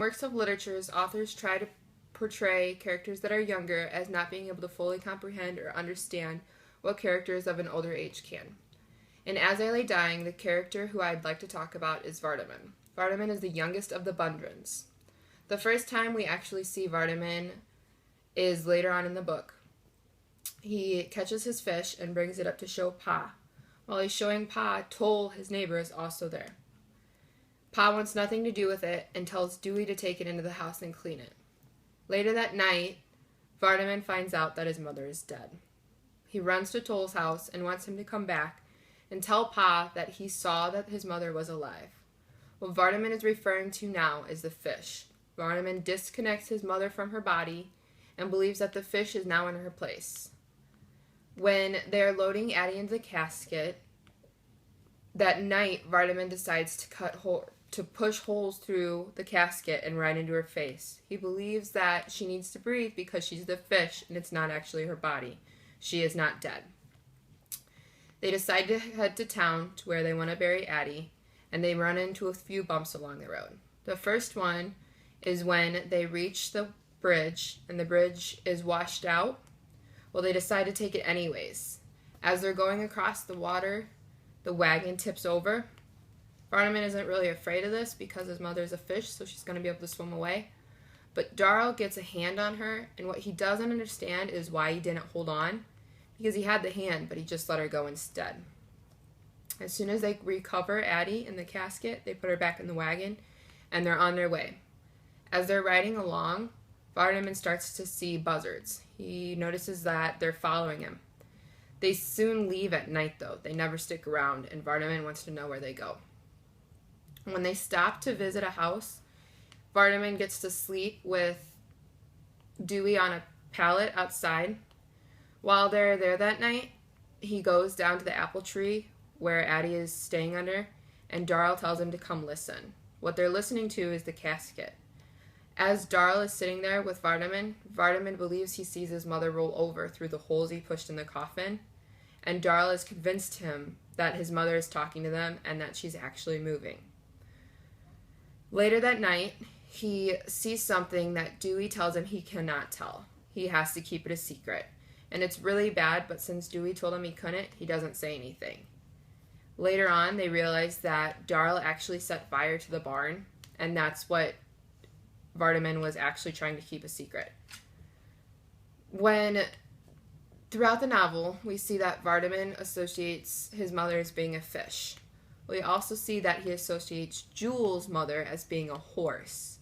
Works of literatures, authors try to portray characters that are younger as not being able to fully comprehend or understand what characters of an older age can. In As I Lay Dying, the character who I'd like to talk about is Vardaman. Vardaman is the youngest of the Bundrans. The first time we actually see Vardaman is later on in the book. He catches his fish and brings it up to show Pa. While he's showing Pa, Toll, his neighbor, is also there. Pa wants nothing to do with it and tells Dewey to take it into the house and clean it. Later that night, Vardaman finds out that his mother is dead. He runs to Toll's house and wants him to come back and tell Pa that he saw that his mother was alive. What Vardaman is referring to now is the fish. Vardaman disconnects his mother from her body and believes that the fish is now in her place. When they are loading Addie into the casket, that night Vardaman decides to push holes through the casket and right into her face. He believes that she needs to breathe because she's the fish and it's not actually her body. She is not dead. They decide to head to town to where they want to bury Addie, and they run into a few bumps along the road. The first one is when they reach the bridge and the bridge is washed out. Well, they decide to take it anyways. As they're going across the water, the wagon tips over. Vardaman isn't really afraid of this because his mother's a fish, so she's going to be able to swim away. But Darl gets a hand on her, and what he doesn't understand is why he didn't hold on, because he had the hand, but he just let her go instead. As soon as they recover Addie in the casket, they put her back in the wagon, and they're on their way. As they're riding along, Vardaman starts to see buzzards. He notices that they're following him. They soon leave at night, though. They never stick around, and Vardaman wants to know where they go. When they stop to visit a house, Vardaman gets to sleep with Dewey on a pallet outside. While they're there that night, he goes down to the apple tree where Addie is staying under, and Darl tells him to come listen. What they're listening to is the casket. As Darl is sitting there with Vardaman, Vardaman believes he sees his mother roll over through the holes he pushed in the coffin, and Darl has convinced him that his mother is talking to them and that she's actually moving. Later that night, he sees something that Dewey tells him he cannot tell. He has to keep it a secret. And it's really bad, but since Dewey told him he couldn't, he doesn't say anything. Later on, they realize that Darl actually set fire to the barn, and that's what Vardaman was actually trying to keep a secret. Throughout the novel, we see that Vardaman associates his mother as being a fish. We also see that he associates Jules' mother as being a horse.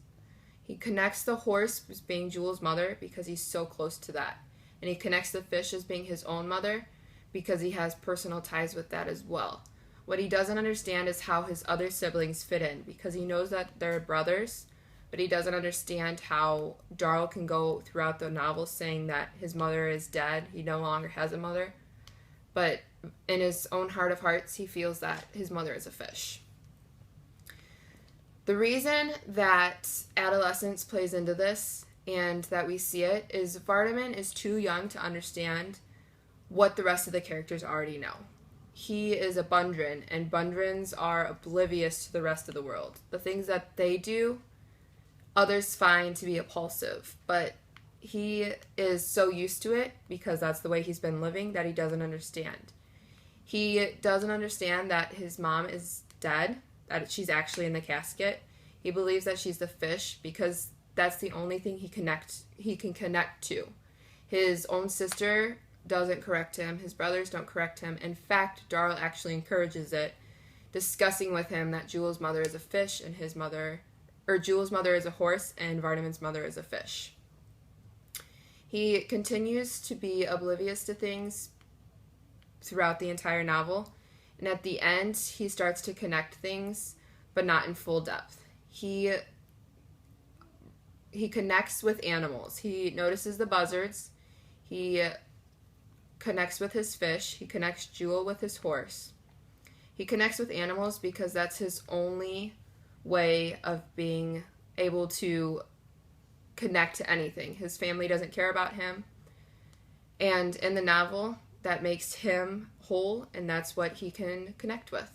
He connects the horse as being Jules' mother because he's so close to that. And he connects the fish as being his own mother because he has personal ties with that as well. What he doesn't understand is how his other siblings fit in, because he knows that they're brothers, but he doesn't understand how Darl can go throughout the novel saying that his mother is dead, he no longer has a mother, but in his own heart of hearts, he feels that his mother is a fish. The reason that adolescence plays into this and that we see it is Vardaman is too young to understand what the rest of the characters already know. He is a Bundran, and Bundrans are oblivious to the rest of the world. The things that they do, others find to be repulsive, but he is so used to it because that's the way he's been living that he doesn't understand. He doesn't understand that his mom is dead, that she's actually in the casket. He believes that she's the fish because that's the only thing he can connect to. His own sister doesn't correct him. His brothers don't correct him. In fact, Darl actually encourages it, discussing with him that Jules' mother is a fish and Jules' mother is a horse and Vardaman's mother is a fish. He continues to be oblivious to things throughout the entire novel, and at the end, he starts to connect things, but not in full depth. He connects with animals. He notices the buzzards. He connects with his fish. He connects Jewel with his horse. He connects with animals because that's his only way of being able to connect to anything. His family doesn't care about him. And in the novel, that makes him whole, and that's what he can connect with.